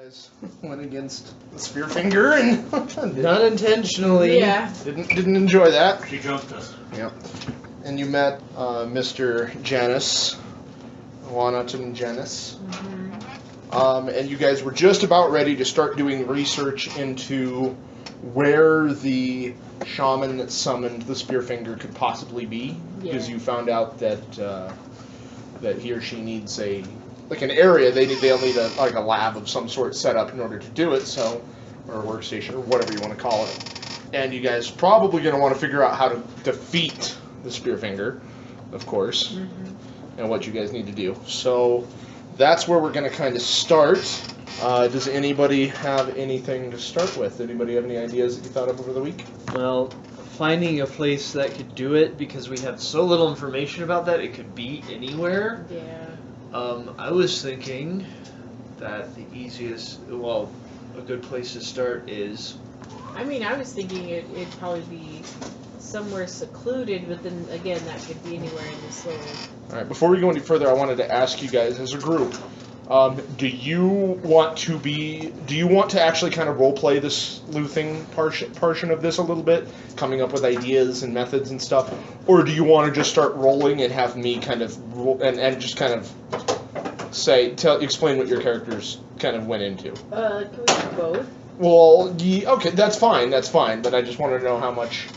guys went against the Spearfinger and not intentionally. Yeah. didn't enjoy that. She jumped us. Yep. And you met Mr. Janice, Wanatan Janice. And you guys were just about ready to start doing research into where the shaman that summoned the Spearfinger could possibly be, because you found out that that he or she needs an area. They'll need a lab of some sort set up in order to do it. So, or a workstation or whatever you want to call it. And you guys probably going to want to figure out how to defeat the Spearfinger, of course, and what you guys need to do. So that's where we're going to kind of start. Does anybody have anything to start with? Anybody have any ideas that you thought of over the week? Well, finding a place that could do it, because we have so little information about that, it could be anywhere. Yeah. I was thinking that the easiest, well, a good place to start is... I mean, I was thinking it'd probably be somewhere secluded, but then again, that could be anywhere in this little... Alright, before we go any further, I wanted to ask you guys as a group, do you want to actually kind of role-play this sleuthing portion of this a little bit, coming up with ideas and methods and stuff, or do you want to just start rolling and have me kind of, and just kind of explain what your characters kind of went into? Can we do both? Well, okay, that's fine, but I just want to know how much...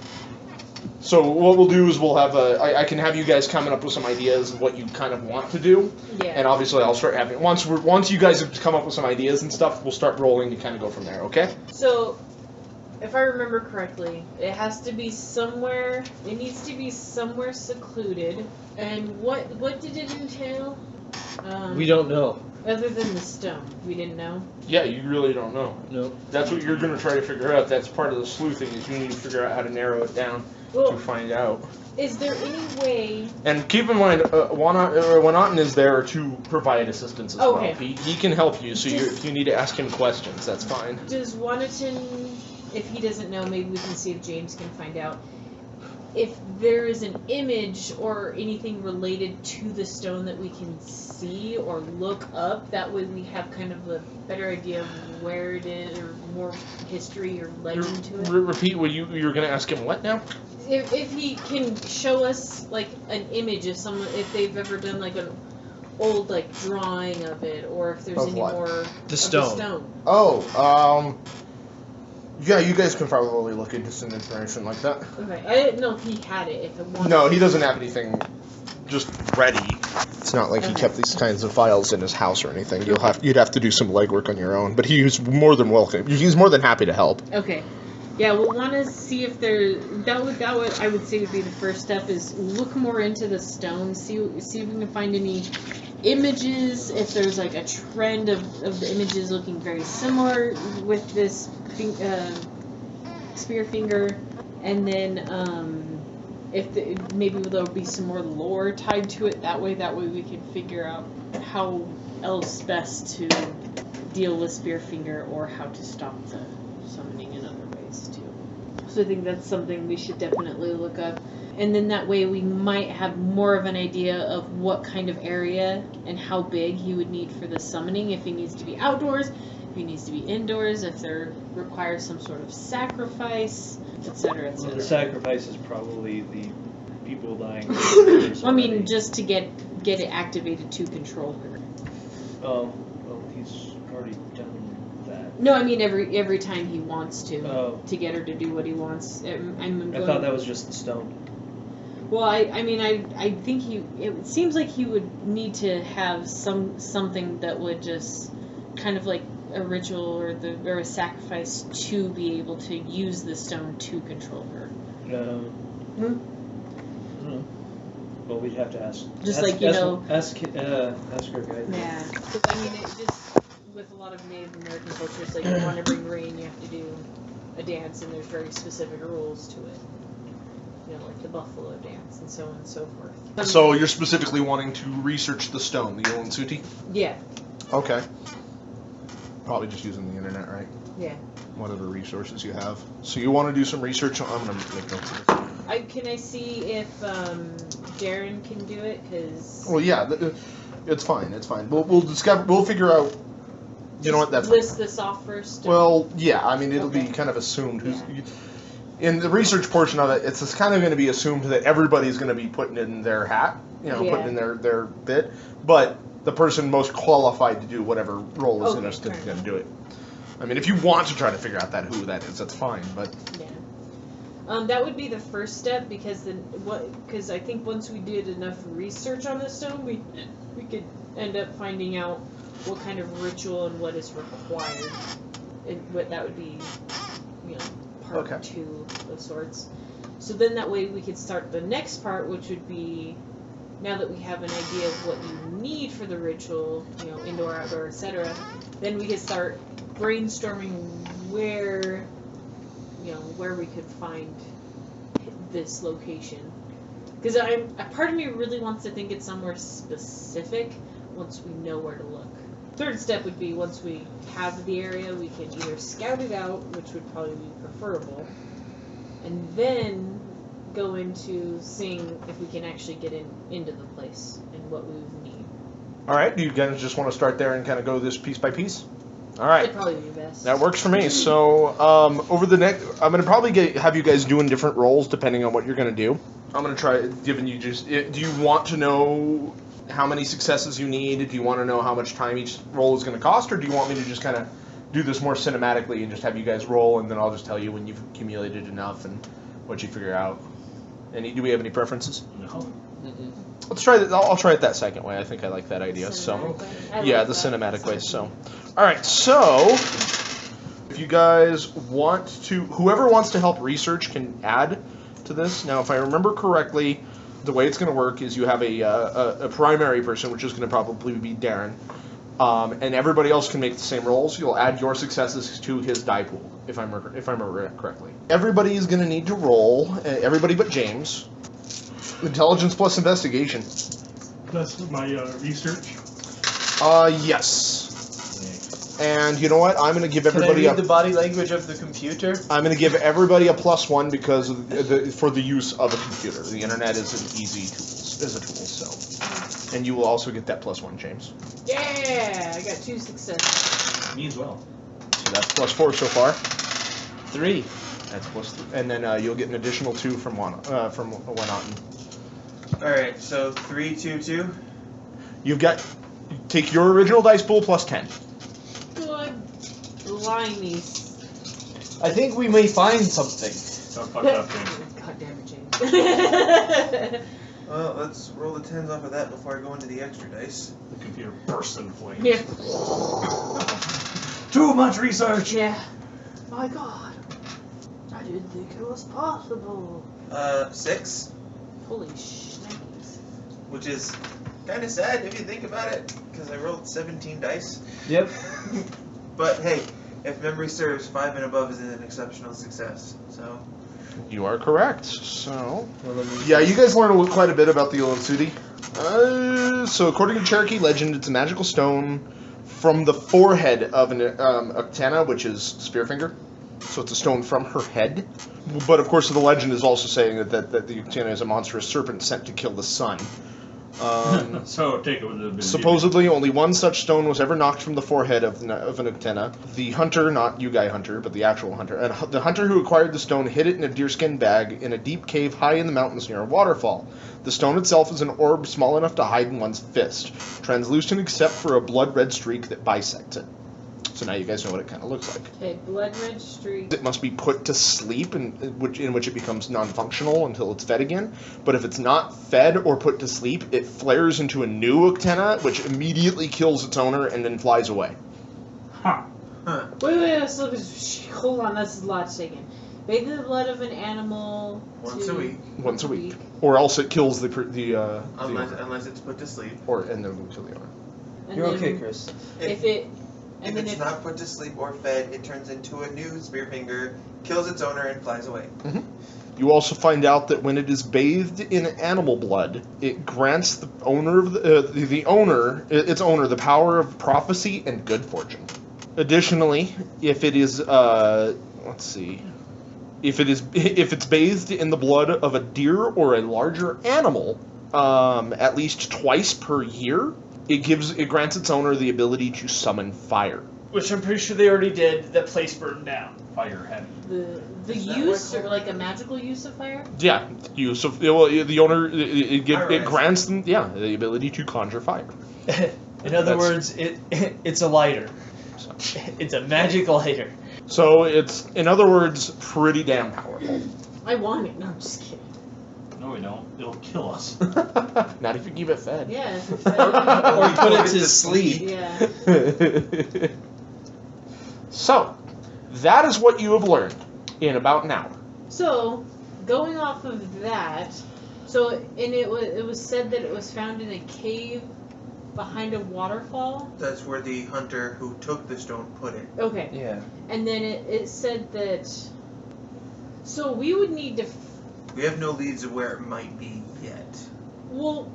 So what we'll do is we'll have I can have you guys coming up with some ideas of what you kind of want to do, and obviously I'll start having once you guys have come up with some ideas and stuff, we'll start rolling and kind of go from there. Okay? So, if I remember correctly, it has to be somewhere. It needs to be somewhere secluded. And what did it entail? We don't know. Other than the stone, we didn't know. Yeah, you really don't know. No. That's what you're going to try to figure out. That's part of the sleuthing, is you need to figure out how to narrow it down to find out. Is there any way... And keep in mind, Wanatan is there to provide assistance as well. He can help you, so if you need to ask him questions, that's fine. Does Wanatan, if he doesn't know, maybe we can see if James can find out, if there is an image or anything related to the stone that we can see or look up, that way we have kind of a better idea of where it is, or more history or legend to it. Repeat what you're going to ask him what now? If he can show us like an image of someone, if they've ever done like an old like drawing of it, or if there's any more the stone. Yeah, you guys can probably look into some information like that. Okay, I didn't know if he had it. If it wanted. No, he doesn't have anything just ready. It's not like he kept these kinds of files in his house or anything. You'd have to do some legwork on your own. But he's more than welcome. He's more than happy to help. Okay. Yeah, we'll want to see if there. That would I would say would be the first step, is look more into the stone. See if we can find any images. If there's like a trend of the images looking very similar with this Spearfinger, and then maybe there'll be some more lore tied to it. That way we can figure out how else best to deal with Spearfinger, or how to stop the summoning in other ways too. So I think that's something we should definitely look up. And then that way we might have more of an idea of what kind of area and how big he would need for the summoning, if he needs to be outdoors, if he needs to be indoors, if there requires some sort of sacrifice, etc., etc. Well, the sacrifice is probably the people dying. I mean, just to get it activated to control her. Oh, well, he's already done that. No, I mean every time he wants to get her to do what he wants. I thought that was just the stone. Well, I think it seems like he would need to have something that would just kind of like a ritual or a sacrifice to be able to use the stone to control her. Well, we'd have to ask. Just ask her guys. Yeah, because I mean, it just with a lot of Native American cultures, like you want to bring rain, you have to do a dance, and there's very specific rules to it. You know, like the buffalo dance, and so on and so forth. So you're specifically wanting to research the stone, the Olensuti? Yeah. Okay. Probably just using the internet, right? Yeah. Whatever resources you have. So you want to do some research? I'm going to make notes of this. Can I see if Darren can do it? Cause well, yeah, it's fine. It's fine. We'll figure out You know what? That's list this off first. well, yeah. I mean, it'll be Okay. kind of assumed who's. Yeah. In the research portion of it, it's kind of going to be assumed that everybody's going to be putting in their hat, Yeah. putting in their bit, but the person most qualified to do whatever role is Okay, going fair to do it. I mean, if you want to try to figure out who that is, that's fine, but Yeah. That would be the first step because I think once we did enough research on the stone, we could end up finding out what kind of ritual and what is required, and what that would be, part Okay. 2 of sorts. So then that way we could start the next part, which would be, now that we have an idea of what you need for the ritual, indoor, outdoor, etc., then we could start brainstorming where we could find this location. Because a part of me really wants to think it's somewhere specific once we know where to look. Third step would be once we have the area, we can either scout it out, which would probably be preferable, and then go into seeing if we can actually get into the place and what we would need. all right. Do you guys just want to start there and kind of go this piece by piece? All right. That'd probably be best. That works for me. So over the next, I'm going to probably have you guys doing different roles depending on what you're going to do. I'm going to try giving you do you want to know how many successes you need? Do you want to know how much time each roll is going to cost? Or do you want me to just kind of do this more cinematically and just have you guys roll and then I'll just tell you when you've accumulated enough and what you figure out? Do we have any preferences? No. Let's try that. I'll try it that second way. I think I like that idea. So. Cinematic way. I Yeah, like the that. cinematic way. So, all right. So, if you guys want to, whoever wants to help research can add to this. Now, if I remember correctly, the way it's going to work is you have a primary person, which is going to probably be Darren, and everybody else can make the same rolls. You'll add your successes to his die pool, if I remember correctly. Everybody is going to need to roll. Everybody but James. Intelligence plus investigation. That's my research. Yes. And you know what? I'm going to give Can I everybody read the body language of the computer? I'm going to give everybody a +1 because of for the use of a computer. The internet is an easy tool, so. And you will also get that +1, James. Yeah, I got 2 successes. Me as well. So that's +4 so far. 3. That's +3, and then you'll get an additional 2 from Wanaten. Alright, so 3, 2, 2. You've got take your original dice pool +10. Good. Blimey. I think we may find something. So fucked up things. God damn it, James. Well, let's roll the 10s off of that before I go into the extra dice. The computer bursts into flames. Yeah. Too much research! Yeah. My God. I didn't think it was possible. 6, Holy shnikes. which is kind of sad if you think about it, because I rolled 17 dice. Yep. But hey, if memory serves, 5 and above is an exceptional success. So, You are correct. So, yeah, you guys learned quite a bit about the Olotsudi. So, according to Cherokee legend, it's a magical stone from the forehead of an Uktana, which is Spearfinger. So it's a stone from her head. But of course, the legend is also saying that the Uktana is a monstrous serpent sent to kill the sun. So take it with a bit. Supposedly, only one such stone was ever knocked from the forehead of an Uktana. The hunter, not you guy hunter, but the actual hunter, and the hunter who acquired the stone hid it in a deerskin bag in a deep cave high in the mountains near a waterfall. The stone itself is an orb small enough to hide in one's fist, translucent except for a blood-red streak that bisects it. So now you guys know what it kind of looks like. Okay, blood red streak. It must be put to sleep, in which it becomes non-functional until it's fed again. But if it's not fed or put to sleep, it flares into a new Uktana, which immediately kills its owner and then flies away. Huh. huh. Wait, so hold on, that's a lot shaken. Bathe in the blood of an animal Once a week. Once a week, or else it kills the Unless it's put to sleep. and then we kill the owner. And You're then okay, Chris. If it If it's not put to sleep or fed, it turns into a new Spearfinger, kills its owner, and flies away. You also find out that when it is bathed in animal blood, it grants the owner of its owner the power of prophecy and good fortune. Additionally, if it is if it's bathed in the blood of a deer or a larger animal, at least twice per year, it grants its owner the ability to summon fire. which I'm pretty sure they already did, the place burned down. Fire heavy. The Is that use, what- or like a magical use of fire? Yeah, use of the owner it Fire grants them the ability to conjure fire. In other That's- words, it's a lighter. So. It's a magic lighter. So it's, in other words, pretty damn powerful. I want it. No, I'm just kidding. No, we don't. It'll kill us. Not if you keep it fed. Yeah. If it's Or fed. put it to sleep. Yeah. So, that is what you have learned in about an hour. So, going off of that, it was said that it was found in a cave behind a waterfall. That's where the hunter who took the stone put it. Okay. Yeah. And then it said that. So we would need to. We have no leads of where it might be yet. Well,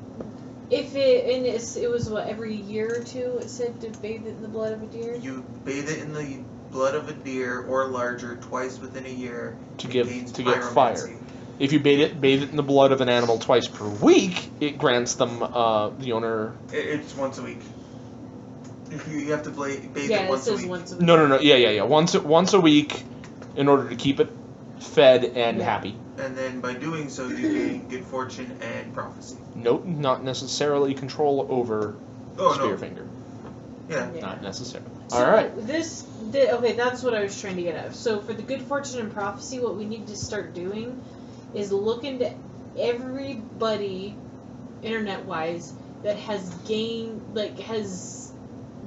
if it was what, every year or two it said to bathe it in the blood of a deer. You bathe it in the blood of a deer or larger twice within a year To it give- gains to get fire. pyromancy. If you bathe it in the blood of an animal twice per week, it grants them the owner. It's once a week. If you have to bathe Yeah, it it once a says week. once a week. No. Yeah. Once a week, in order to keep it fed and Yeah. happy. And then by doing so, you gain good fortune and prophecy. Note, not necessarily control over Oh Spearfinger. Yeah. Yeah. Not necessarily. So All right. Okay, that's what I was trying to get at. So for the good fortune and prophecy, what we need to start doing is look into everybody, internet-wise, that has has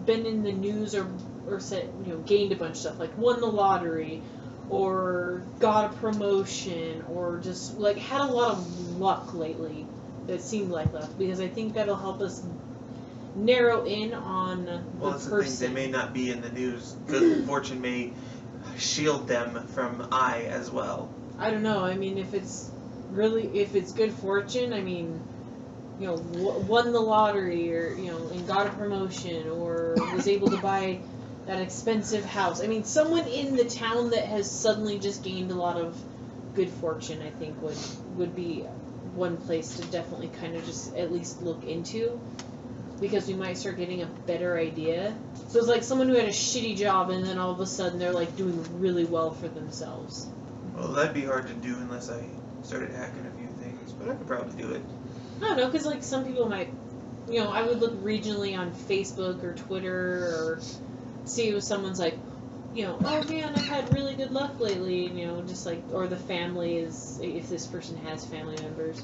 been in the news or said, gained a bunch of stuff, like won the lottery, or got a promotion, or just had a lot of luck lately. That seemed like luck, because I think that'll help us narrow in on Well, the that's person. the thing. They may not be in the news. Good fortune may shield them from eye as well. I don't know. I mean, if it's good fortune, I mean, won the lottery, or and got a promotion, or was able to buy that expensive house. I mean, someone in the town that has suddenly just gained a lot of good fortune, I think would be one place to definitely kind of just at least look into, because we might start getting a better idea. So it's like someone who had a shitty job and then all of a sudden they're doing really well for themselves. Well, that'd be hard to do unless I started hacking a few things, but I could probably do it. I don't know, because some people might, I would look regionally on Facebook or Twitter, or see if someone's oh man, I've had really good luck lately, or the family is, if this person has family members,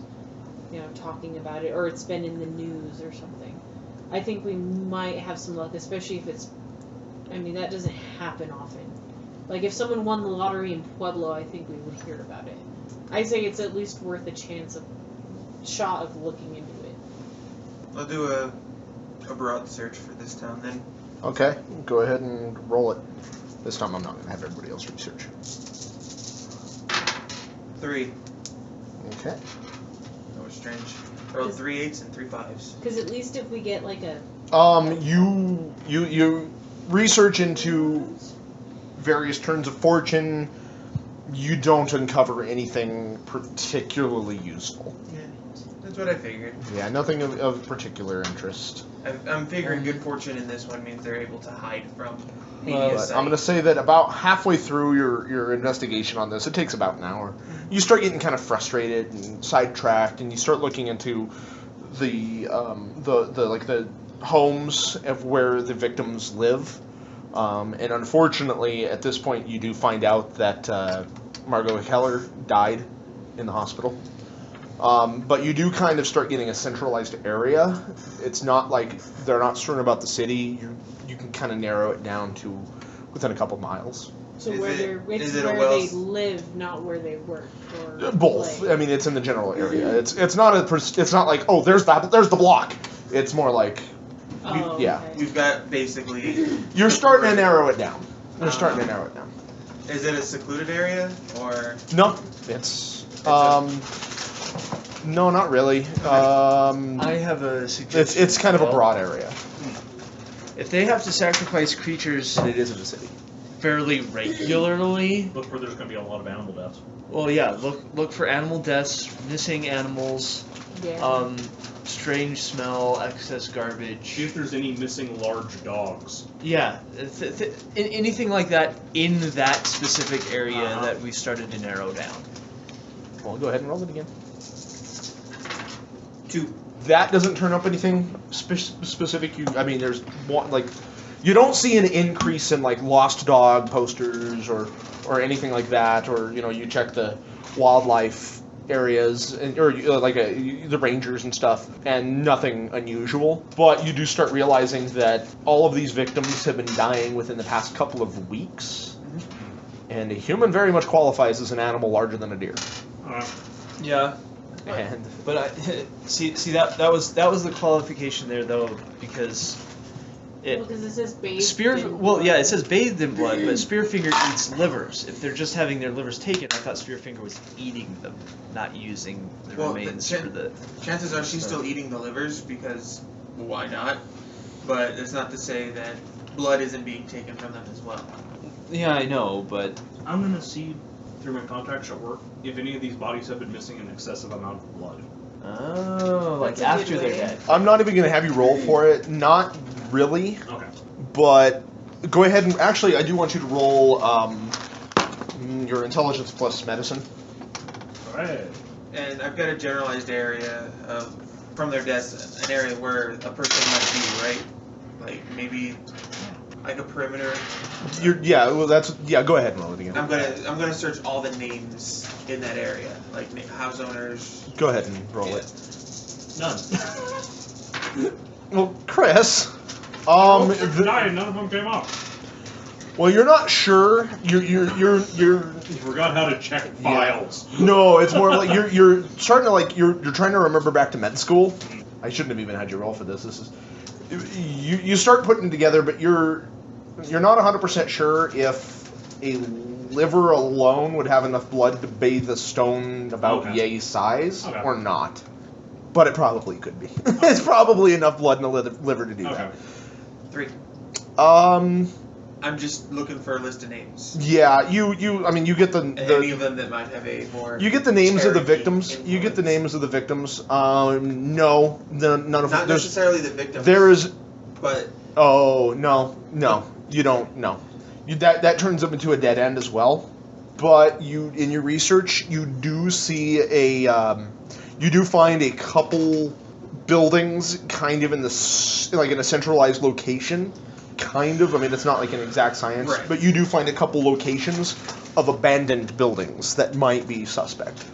talking about it, or it's been in the news or something. I think we might have some luck, especially if that doesn't happen often. If someone won the lottery in Pueblo, I think we would hear about it. I say it's at least worth a shot of looking into it. I'll do a broad search for this town then. Okay, go ahead and roll it. This time I'm not going to have everybody else research. 3. Okay. That was strange. I rolled 3 8s and 3 5s. Because at least if we get You research into various turns of fortune. You don't uncover anything particularly useful. Yeah, that's what I figured. Yeah, nothing of particular interest. I'm figuring good fortune in this one means they're able to hide from media But sight. I'm going to say that about halfway through your investigation on this, it takes about an hour. You start getting kind of frustrated and sidetracked, and you start looking into the homes of where the victims live. And unfortunately, at this point, you do find out that Margot Keller died in the hospital. But you do kind of start getting a centralized area. It's not like they're not strewn about the city. You can kind of narrow it down to within a couple miles. So Is where it- they're it's is it a where well- they live, not where they work or Both. play. I mean, it's in the general area. It's not like, oh, there's the block. It's more like Oh, yeah. okay. We've got basically. you're starting to narrow it down. You're starting to narrow it down. Is it a secluded area or? No, it's no, not really. I have a suggestion. It's kind of a Well, broad area. If they have to sacrifice creatures, And it is in the city. fairly regularly. Look for there's going to be a lot of animal deaths. Well, yeah, look for animal deaths, missing animals, Yeah. strange smell, excess garbage. See if there's any missing large dogs. Yeah, anything like that in that specific area that we started to narrow down. Well, go ahead and roll it again. 2. That doesn't turn up anything specific. There's one, like, you don't see an increase in like lost dog posters or anything like that, or you check the wildlife areas or the rangers and stuff, and nothing unusual. But you do start realizing that all of these victims have been dying within the past couple of weeks, and a human very much qualifies as an animal larger than a deer. Yeah. And But I see that was the qualification there though, because Because it says bathed in well, yeah, blood. it says bathed in blood, but Spearfinger eats livers. If they're just having their livers taken, I thought Spearfinger was eating them, not using the remains for the. Chances are she's still eating the livers because why not? But it's not to say that blood isn't being taken from them as well. Yeah, I know, but I'm going to see through my contacts at work if any of these bodies have been missing an excessive amount of blood. oh, like That's a after good they're way. dead. I'm not even going to have you roll for it. Not really. Okay. But go ahead and actually, I do want you to roll your intelligence plus medicine. Alright. And I've got a generalized area of, from their deaths, an area where a person might be, right? Like maybe like a perimeter. Go ahead and roll it again. I'm gonna search all the names in that area, like house owners. Go ahead and roll it. None. Well, Chris, Dying, none of them came up. well, you're not sure. You're You forgot how to check files. no. It's more like you're starting to you're trying to remember back to med school. I shouldn't have even had you roll for this. This is you start putting together, but you're not 100% sure if a liver alone would have enough blood to bathe a stone about yay size or not. But it probably could be. It's probably enough blood in the liver to do that. 3. Um. I'm just looking for a list of names. Yeah. You get And any of them that might have a more. you get the names of the charity victims. You get the influence. names of the victims. No, none of them. Not There's necessarily the victims. there is. But Oh no, you don't. No, that turns up into a dead end as well. But in your research, you do see you do find a couple buildings kind of in a centralized location. Kind of. I mean, it's not like an exact science, Right. but you do find a couple locations of abandoned buildings that might be suspect.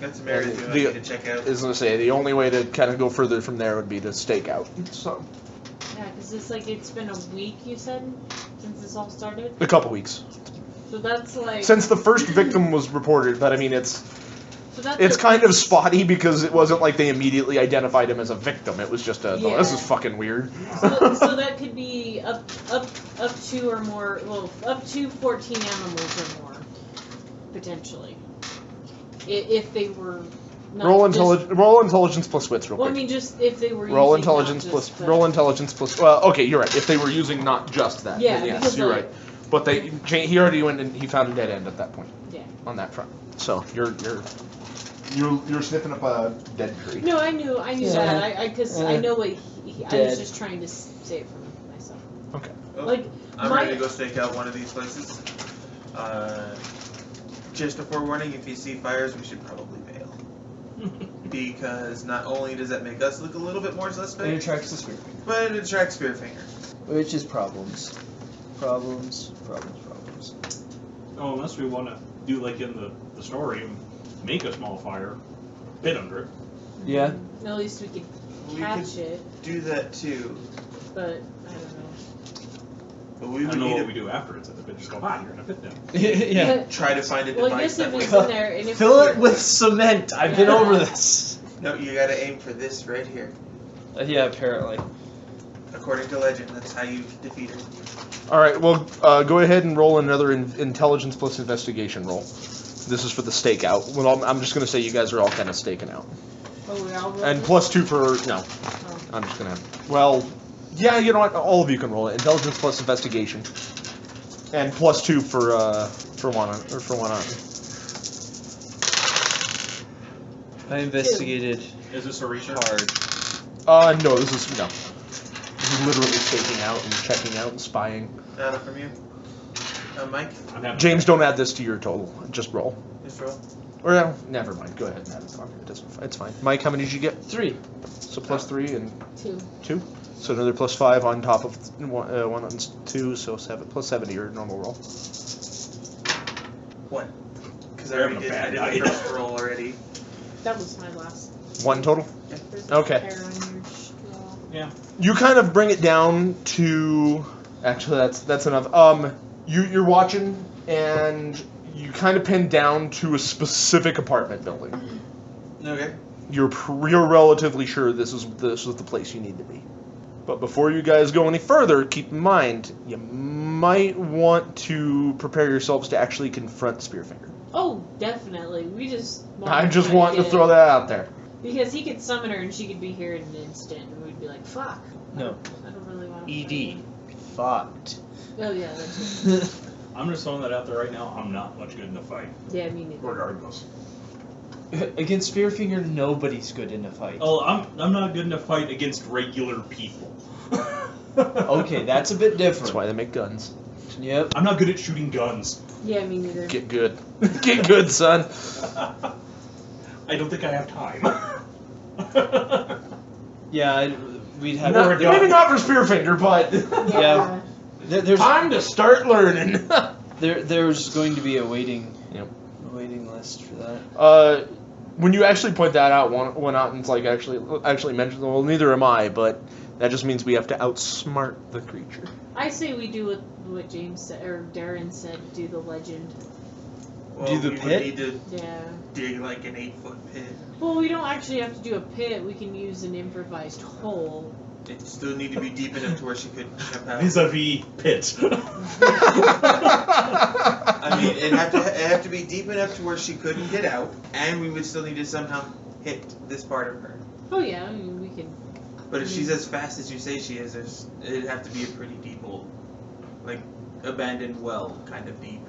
got some areas we might The- need to check out. I was gonna say the only way to kind of go further from there would be to stake out. So Yeah, because it's been a week, you said, since this all started? a couple weeks So that's like... since the first victim was reported, but I mean it's that's kind of spotty because it wasn't like they immediately identified him as a victim. It was just oh, this is Yeah. fucking weird. So that could be up to or more, well, up to 14 animals or more, potentially. If they were not Roll just- intelligence plus wits real Well, I quick. mean, just if they were Roll using intelligence not plus just the- roll intelligence plus. Well, okay, you're right. If they were using not just that, Yeah, then yes, because you're like- right. But he already went and he found a dead end at that point Yeah. on that front. So you're sniffing up a dead tree. No, I knew that. Because I know what I Dead. was just trying to say it for myself. Okay. Oh, Like, I'm my- ready to go stake out one of these places. Just a forewarning, if you see fires, we should probably bail. Because not only does that make us look a little bit more It suspect, attracts the Spearfinger. but it attracts Spearfinger. Which is problems. Problems. Oh, unless we want to do like in the story, make a small fire, pit under it. Yeah. At least we could We catch could it, do that too. but I don't know. But we I would don't know need what to we do after it's in the pit. Just go, you're in a pit now. yeah. try to find a Well, I device guess if that it's will. in there, and if Fill it with cement. I've been Yeah. over this. No, you gotta aim for this right here. Yeah, apparently. According to legend, that's how you defeat her. All right. Well, go ahead and roll another intelligence plus investigation roll. This is for the stakeout. Well, I'm just going to say you guys are all kind of staking out. Oh, we all rolled And it? +2 for no. Oh. I'm just gonna. Well, yeah. You know what? All of you can roll it. Intelligence plus investigation. And +2 for one on. I investigated Is this a research? hard. No, this is no. This is literally staking out and checking out and spying. From you. Mike? James, don't add this to your total. Just roll. Just roll. Or no, never mind. Go ahead and add it on. It's fine. Mike, how many did you get? 3. So +3 and 2. 2. So another +5 on top of 1 and 2, so 7 +7 to your normal roll. What? Because I You're already having a did. bad I did night. the first roll already. That was my last. 1 total. There's Okay. a hair on your straw. Yeah. You kind of bring it down to. Actually, that's enough. You're watching and you kind of pin down to a specific apartment building. Okay. You're relatively sure this is the place you need to be. But before you guys go any further, keep in mind you might want to prepare yourselves to actually confront Spearfinger. Oh, definitely. We just. I just want to throw that out there. Because he could summon her and she could be here in an instant, and we'd be like, "Fuck." No. I don't really want to. ED. Fucked. Oh yeah, that's it. I'm just throwing that out there right now. I'm not much good in a fight, Yeah, me neither. regardless. Against Spearfinger, nobody's good in a fight. Oh, I'm not good in a fight against regular people. Okay, that's a bit different. That's why they make guns. Yep. I'm not good at shooting guns. Yeah, me neither. Get good. Get good, son. I don't think I have time. Yeah, we'd have. Maybe not for Spearfinger, but Yeah. There's time to start learning. there's going to be a waiting Yep. list for that. When you actually point that out, one out and like actually mentions, well, neither am I, but that just means we have to outsmart the creature. I say we do what James said, or Darren said, do the legend. Well, Do the we pit? would need to Yeah. dig like an 8-foot pit. Well, we don't actually have to do a pit. We can use an improvised hole. It still need to be deep enough to where she could jump out. Vis-a-vis pit. I mean, it'd have to be deep enough to where she couldn't get out, and we would still need to somehow hit this part of her. Oh yeah, I mean, we can. But if she's as fast as you say she is, it'd have to be a pretty deep hole. Like, abandoned well kind of deep.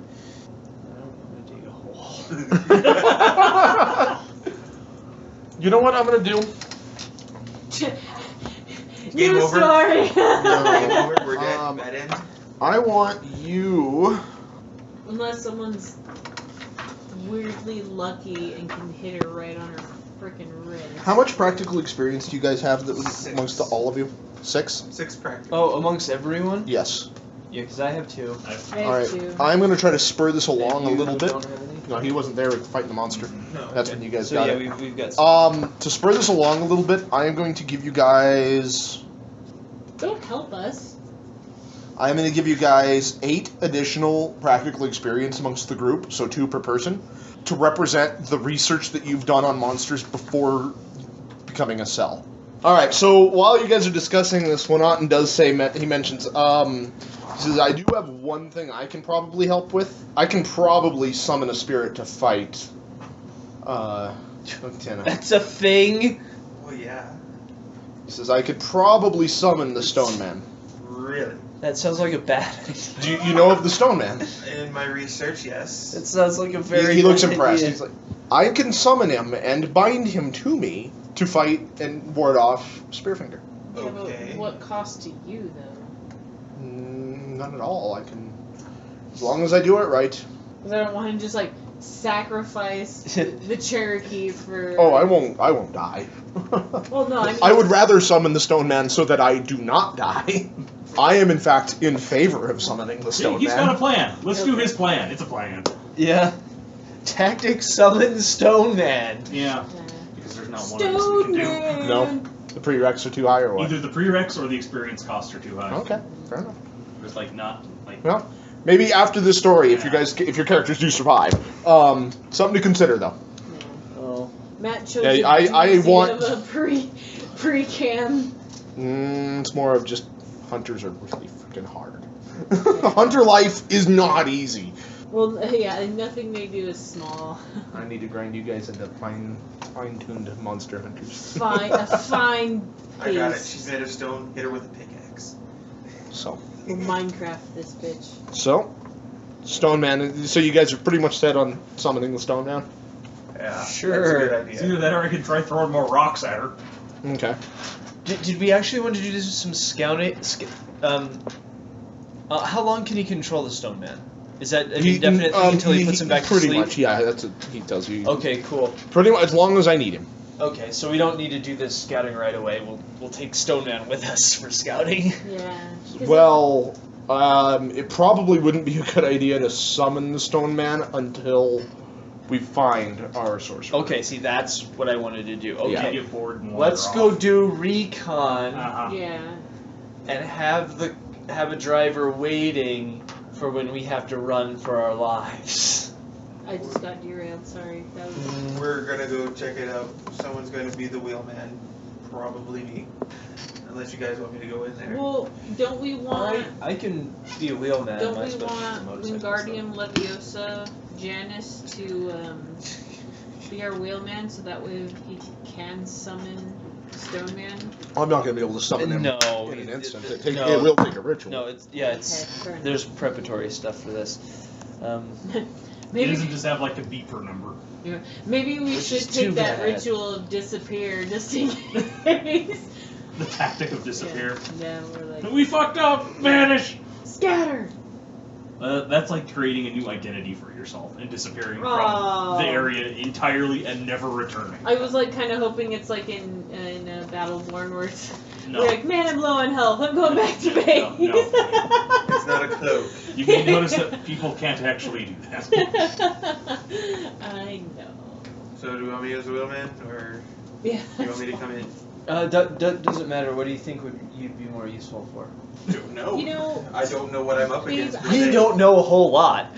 I don't want to dig a hole. You know what I'm gonna do? Game New over? story. Game over, we're dead. Um, Bad end. I want you. Unless someone's weirdly lucky and can hit her right on her frickin' wrist. How much practical experience do you guys have Six. amongst all of you? 6? 6 practice. Oh, amongst everyone? Yes. Yeah, because I have 2. I have All right. 2. I'm gonna try to spur this along a You little bit. don't have any? No, he wasn't there fighting the monster. No. That's Okay. when you guys So got yeah, it. we've got. To spur this along a little bit, I am going to give you guys. Don't help us. I'm going to give you guys 8 additional practical experience amongst the group, so 2 per person, to represent the research that you've done on monsters before becoming a cell. Alright, so while you guys are discussing this, Wanaten does say, he mentions, he says, I do have one thing I can probably help with. I can probably summon a spirit to fight, Lieutenant. That's a thing. Well, yeah. He says, I could probably summon the Stone Man. Really? That sounds like a bad idea. Do you know of the Stone Man? In my research, yes. It sounds like a very. He looks bad impressed. idea. He's like, I can summon him and bind him to me to fight and ward off Spearfinger. Yeah, but Okay. what cost to you though? None at all. I can, as long as I do it right. Because I don't want him to just like sacrifice the Cherokee for. Oh, I won't die. Well, no, I mean. I would rather summon the Stone Man so that I do not die. I am, in fact, in favor of summoning the Stone He's Man. got a plan. Let's do his plan. It's a plan. Yeah. Tactic summon Stone Man. Yeah. Because there's not one of us we Stone can do. Man. No, the prereqs are too high, or what? Either the prereqs or the experience costs are too high. Okay, fair enough. There's like not like. Well, maybe after this story, if your characters do survive, something to consider though. Oh. Matt chose Yeah, a I doozy want- of a pre-cam. It's more of just hunters are really freaking hard. Hunter life is not easy. Well, yeah, nothing they do is small. I need to grind you guys into fine-tuned monster hunters. A fine I got it. pace. She's made of stone. Hit her with a pickaxe. So, We'll Minecraft this bitch. so Stone Man. So you guys are pretty much set on summoning the Stone Man. Yeah, Sure. That's a good It's idea. either that or I could try throwing more rocks at her. Okay. Did we actually want to do some scouting? How long can he control the Stone Man? Is that an indefinite thing until he puts him back to pretty sleep? much, yeah. That's he tells you. Okay, cool. Pretty much as long as I need him. Okay, so we don't need to do this scouting right away. We'll take Stone Man with us for scouting. Yeah. 'Cause Well, it probably wouldn't be a good idea to summon the Stone Man until we find our sorcerer. Okay, see, that's what I wanted to do. Yeah. Okay, Get bored and wander let's off. go do recon Yeah. and have a driver waiting for when we have to run for our lives. I just got derailed. Sorry. That was. We're gonna go check it out. Someone's gonna be the wheelman. Probably me. Unless you guys want me to go in there. Well, don't we want? I can be a wheelman. Don't my we specialty's want motorcycles, Wingardium Leviosa Janus to be our wheelman so that way he can summon Stone Man? I'm not going to be able to summon him No, in an instant. it- It no. will take a ritual. No, it's Okay, fair enough. there's preparatory stuff for this. It Maybe doesn't just have like a beeper number. maybe we Which should is too take that bad. ritual of disappear just in case. The tactic of disappear. Yeah, we're like We fucked up! Vanish! scatter. That's like creating a new identity for yourself and disappearing Oh. from the area entirely and never returning. I was like kind of hoping it's like in Battleborn where it's No. you're like, man, I'm low on health. I'm going back to base. No, no. It's not a cloak. You may notice that people can't actually do that. I know. So do you want me as a wheelman, or Yeah. do you want me to come in? Doesn't matter. What do you think you'd be more useful for? Don't know. You know, I don't know what I'm up Babe, against. per We se. don't know a whole lot.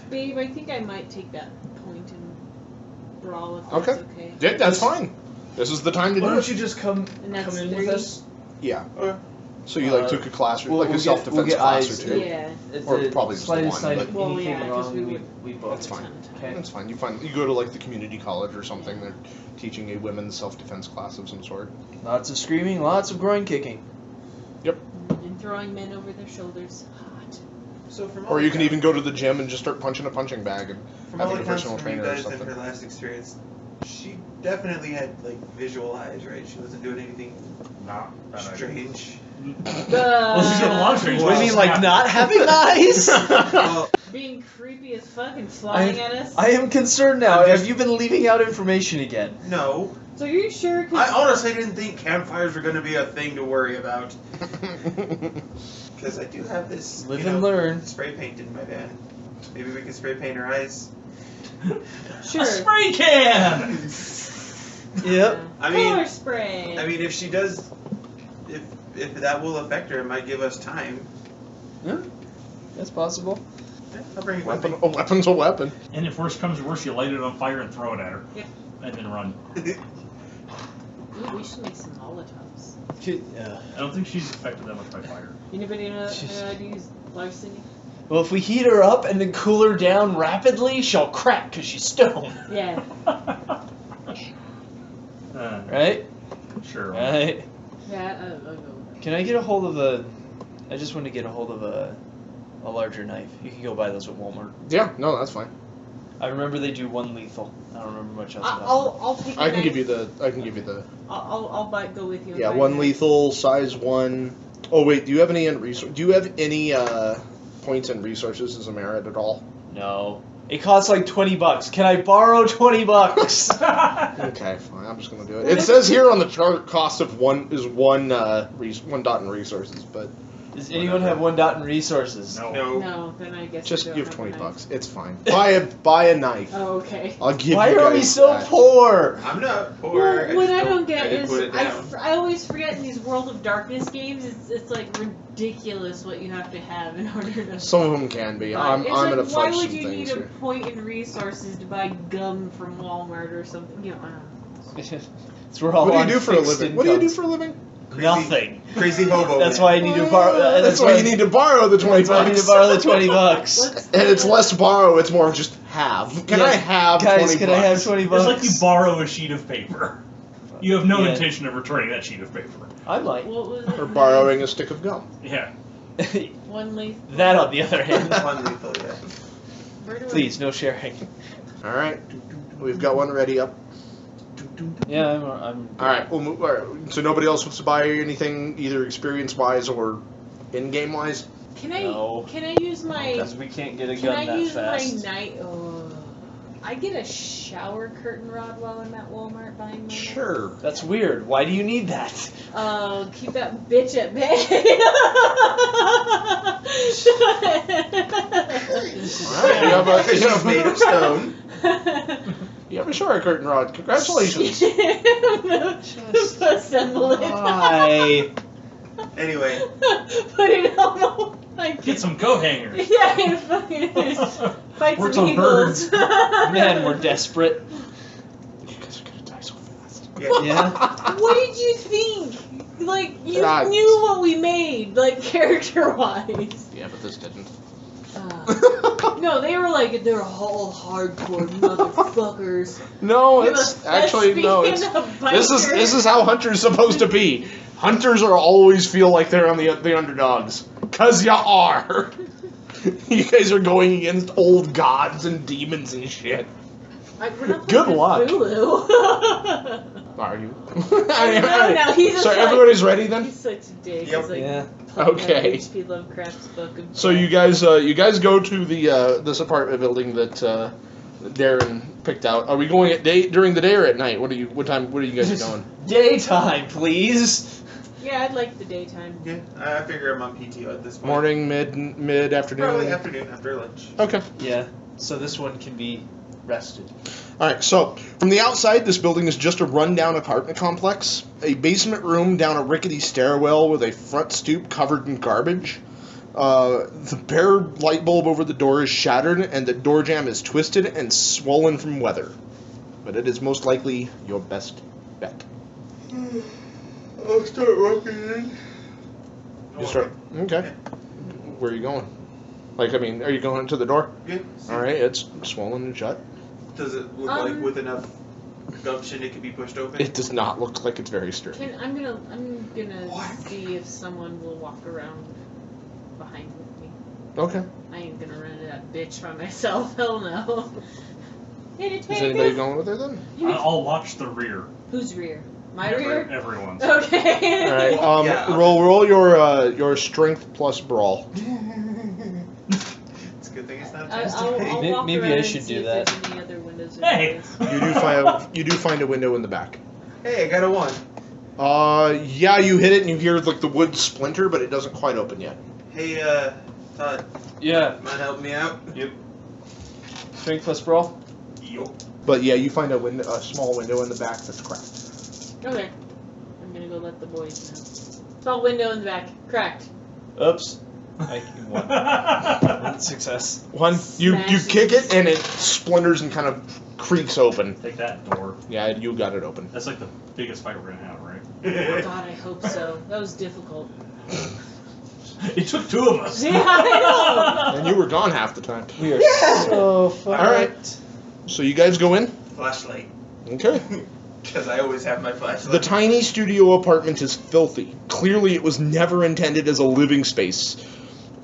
babe, I think I might take that point in brawl if Okay. that's okay. Yeah, that's fine. This is the time to Why do don't it. you just come And that's in 3? with us? Yeah. Okay. So you like took a class, or we'll like a get- self-defense we'll get class eyes or two. Yeah. It's Or the probably just the slightest one, sign but- of Well, anything yeah, 'cause wrong, we we, would- we book. That's fine. Okay. That's fine. You go to like the community college or something. They're teaching a women's self-defense class of some sort. Lots of screaming, lots of groin kicking. And throwing men over their shoulders. Hot. So from Or you can even go to the gym and just start punching a punching bag and from having all a accounts personal from you trainer or guys in something. her last experience, she definitely had like visual eyes, right? She wasn't doing anything Not that idea. strange. Well, she's got a lot of strange What do you mean, ones. like not having eyes? Well, Being creepy as fuck and flying at us. I am concerned now. I'm just- Have you been leaving out information again? no. So you're sure? 'Cause I honestly didn't think campfires were going to be a thing to worry about. Because I do have this Live you and know, learn. spray paint in my van. Maybe we can spray paint her eyes. Sure. A spray can! Yep. I mean- Color spray. I mean, if she does, if that will affect her, it might give us time. Yeah, that's possible. Yeah, I'll bring it with me. A weapon's a weapon. And if worse comes to worse, you light it on fire and throw it at her. Yep. And then run. Ooh, we should make some Molotovs. I don't think she's affected that much by fire. Anybody know how to use larceny? Well, if we heat her up and then cool her down rapidly, she'll crack because she's stoned. Yeah. Right? Sure. Right. Yeah, I'll go with Can I get a hold of a... I just want to get a hold of a larger knife. You can go buy those at Walmart. Yeah, no, that's fine. I remember they do one lethal. I don't remember much else that. about I'll take. I can give you the. I can give you the. I'll go with you. and Yeah, buy one that. lethal, size 1. Oh wait, do you have any Do you have any points and resources as a merit at all? them. No. It costs like $20. Can I borrow $20? Okay, fine. I'm just gonna do it. It says here on the chart, cost of one dot in resources, but Does anyone have 1 dot in resources? No. No. No, then I guess. just I don't give have $20. a knife. It's fine. Buy a knife. Oh, okay. I'll give Why you are we guys so that. poor? I'm not poor. Well, what just I don't get didn't is put it down. I always forget in these World of Darkness games, it's like ridiculous what you have to have in order to. Some of them can be. buy. I'm It's gonna like, why fudge would some you need things a here. point in resources to buy gum from Walmart or something? You know, I don't know. It's we're all What do you on do for a fixed living? What do you do incomes. for a living? Crazy- Nothing. Crazy hobo. That's man. why I need to borrow. That's why you need to borrow the $20. That's why I need to borrow the $20. Let's- And it's less borrow. It's more of just have. Can Yeah. I have Guys, $20? can I have $20? It's like you borrow a sheet of paper. You have no Yeah. intention of returning that sheet of paper. I might. What was it? Or borrowing a stick of gum. Yeah. One leaf. That, on the other hand. One lethal, yeah. Please, no sharing. All right, we've got one ready up. Yeah, I'm All right, we'll move. All right. So nobody else wants to buy anything, either experience-wise or in-game wise. Can I No. can I use my Because we can't get a can gun I that use fast. my night? Oh, I get a shower curtain rod while I'm at Walmart buying my. Sure. That's weird. Why do you need that? Keep that bitch at bay. Alright, you have made of stone. You have a shower curtain rod. Congratulations. Assemble it. Why? Anyway, Put it on my. Get some coat hangers. Yeah, and fucking fight Works some on eagles. Man, we're desperate. You guys are gonna die so fast. Yeah. What did you think? Like, you God. knew what we made, like, character-wise. Yeah, but this didn't. No, they were like, they're all hardcore motherfuckers. No, Give it's a actually no. thespian It's, a biker. this is how hunters supposed to be. Hunters are always feel like they're on the underdogs, 'cause ya are. You guys are going against old gods and demons and shit. Like, we're not Good playing luck. Cthulhu. Are you? No, he's just so like- everybody's ready then. He's such a dick. Yep. He's like, Yeah. pulling Okay. out H.P. Lovecraft's book of So you guys go to the this apartment building that Darren picked out. Are we going at day during the day or at night? What time? What are you guys going? Daytime, please. Yeah, I'd like the daytime. yeah, I figure I'm on PTO at this point. Morning, mid afternoon. Probably afternoon after lunch. Okay. Yeah. So this one can be rested. All right. So from the outside, this building is just a rundown apartment complex. A basement room down a rickety stairwell with a front stoop covered in garbage. The bare light bulb over the door is shattered, and the door jamb is twisted and swollen from weather. But it is most likely your best bet. I'll start walking in. You start. Okay. Where are you going? Like, I mean, are you going to the door? Yeah. All right, it's swollen and shut. Does it look like with enough gumption it can be pushed open? It does not look like it's very sturdy. I'm gonna What? see if someone will walk around behind me. Okay. I ain't gonna run into that bitch by myself. Hell no. Is anybody going with her then? I'll watch the rear. Whose rear? My rear? Everyone's. Okay. All right. Yeah. Roll your strength plus brawl. It's a good thing it's not I'll Tuesday. walk Maybe I around should and see do if that. there's any other windows or Hey! doors. You do find a window in the back. Hey, I got a 1. Yeah, you hit it and you hear like the wood splinter, but it doesn't quite open yet. Hey, Todd, Yeah. mind helping me out? Yep. Strength plus brawl. Yup. But yeah, you find a small window in the back that's cracked. Okay. I'm gonna go let the boys know. Small window in the back. Cracked. Oops. One success. You Smashes. kick it and it splinters and kind of creaks open. Take that door. Yeah, you got it open. That's like the biggest fight we're gonna have, right? God, I hope so. That was difficult. It took 2 of us. Yeah, I know. And you were gone half the time. We are so fucked. All right. So you guys go in? Flashlight. Okay. Because I always have my flashlight. The tiny studio apartment is filthy. Clearly, it was never intended as a living space.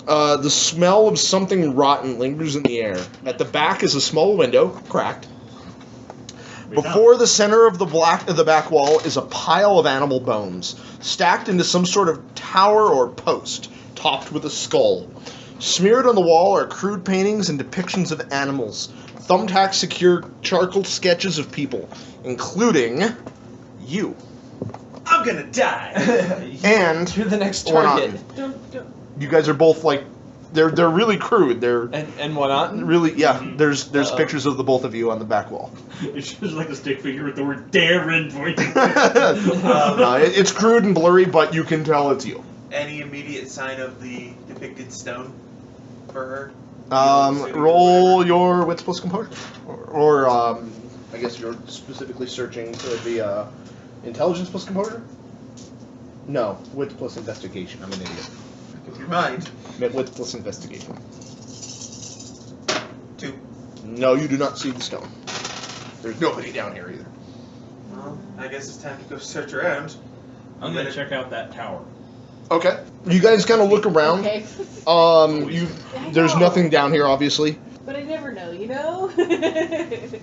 The smell of something rotten lingers in the air. At the back is a small window, cracked. Before the center of the back wall is a pile of animal bones, stacked into some sort of tower or post, topped with a skull. Smeared on the wall are crude paintings and depictions of animals. Thumbtacks secure charcoal sketches of people, including you. I'm gonna die! And You're the next One target. Don't. you guys are both like, they're really crude. They're And what on? really, yeah. There's Uh-oh. pictures of the both of you on the back wall. It's just like a stick figure with the word Darren pointing. No, it's crude and blurry, but you can tell it's you. Any immediate sign of the depicted stone for her? Roll your wits plus composure, or I guess you're specifically searching for the intelligence plus composure. No, wits plus investigation. I'm an idiot. If you mind. Wits plus investigation. 2. No, you do not see the stone. There's nobody down here either. Well, I guess it's time to go search around. I'm gonna check out that tower. Okay. You guys kind of look around. Okay. There's nothing down here, obviously. But I never know, you know?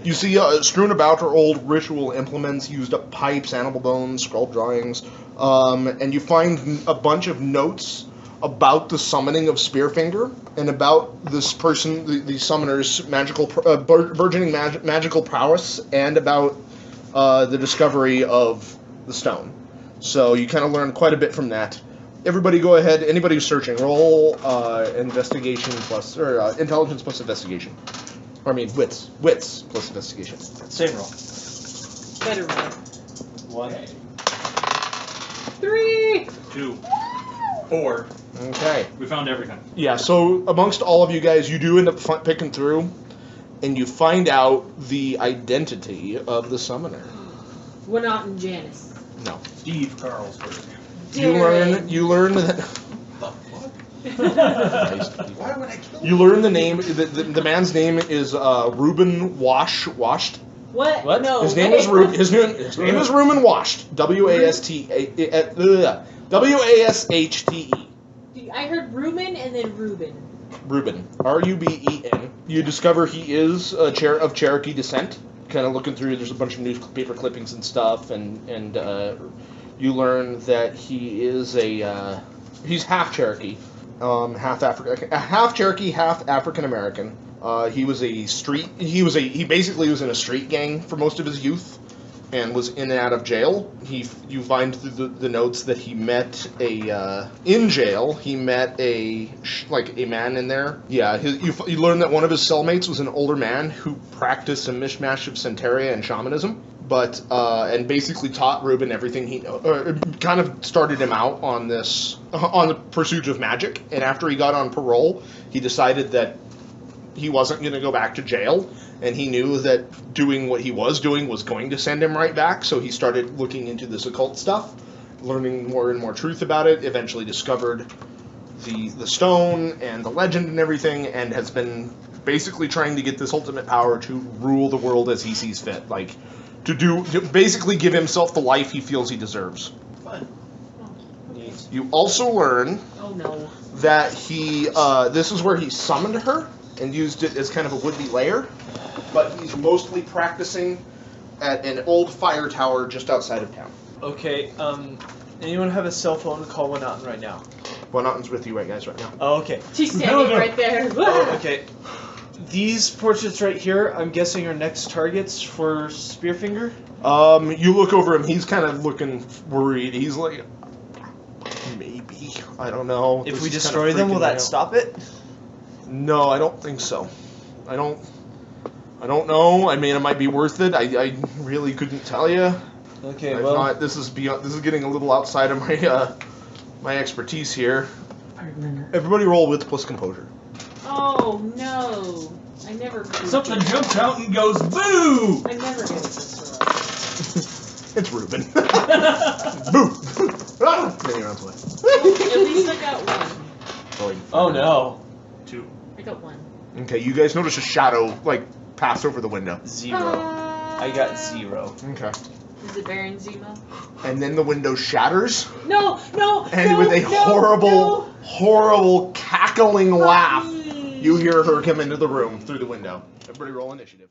You see strewn about are old ritual implements, used up pipes, animal bones, scroll drawings, and you find a bunch of notes about the summoning of Spearfinger and about this person, the summoner's magical, burgeoning magical prowess, and about the discovery of the stone. So you kind of learn quite a bit from that. Everybody go ahead, anybody who's searching, roll investigation plus, or intelligence plus investigation. Or I mean, wits plus investigation. Same roll. Better roll. 1. 3! 2. 4. Okay. We found everything. Yeah, so amongst all of you guys, you do end up picking through, and you find out the identity of the summoner. Wanat Janice. No. Steve Carlsberg. You learn that. Why would I kill You learn the name. The man's name is Reuben Washed. What? What? No. His name is Reuben. His name is Reuben Washed. W-A-S-T-A. W-A-S-H-T-E. I heard Reuben and then Reuben. Reuben. R-U-B-E-N. You discover he is of Cherokee descent. Kind of looking through, there's a bunch of newspaper clippings and stuff, and you learn that he is he's half Cherokee, half Cherokee, half African American. He basically was in a street gang for most of his youth, and was in and out of jail. You find through the notes that he met in jail. He met a man in there. Yeah, you learn that one of his cellmates was an older man who practiced a mishmash of Santeria and shamanism, but and basically taught Reuben everything he kind of started him out on the pursuit of magic. And after he got on parole, he decided that he wasn't going to go back to jail, and he knew that doing what he was doing was going to send him right back, so he started looking into this occult stuff, learning more and more truth about it, eventually discovered the stone and the legend and everything, and has been basically trying to get this ultimate power to rule the world as he sees fit, to basically give himself the life he feels he deserves. Fun. You also learn that this is where he summoned her and used it as kind of a would-be lair, but he's mostly practicing at an old fire tower just outside of town. Okay, anyone have a cell phone to call Wanat right now? Wanat's with you right now. Oh, okay. She's standing right there. Oh, okay. These portraits right here, I'm guessing are next targets for Spearfinger? You look over him, he's kind of looking worried. He's like, maybe, I don't know. If This we is destroy kinda them, will freaking me that out. stop it? No, I don't think so. I don't know. I mean, it might be worth it. I really couldn't tell you. Okay, This is getting a little outside of my expertise here. Everybody roll with plus composure. Oh no! I never. Something jumps out and goes boo! I never get this right. It's Reuben. Boo! Then he runs away. At least I got one. Oh no. 2. I got one. Okay, you guys notice a shadow pass over the window. 0. I got 0. Okay. Is it Baron Zemo? And then the window shatters, No! and with a horrible cackling laugh, you hear her come into the room through the window. Everybody roll initiative.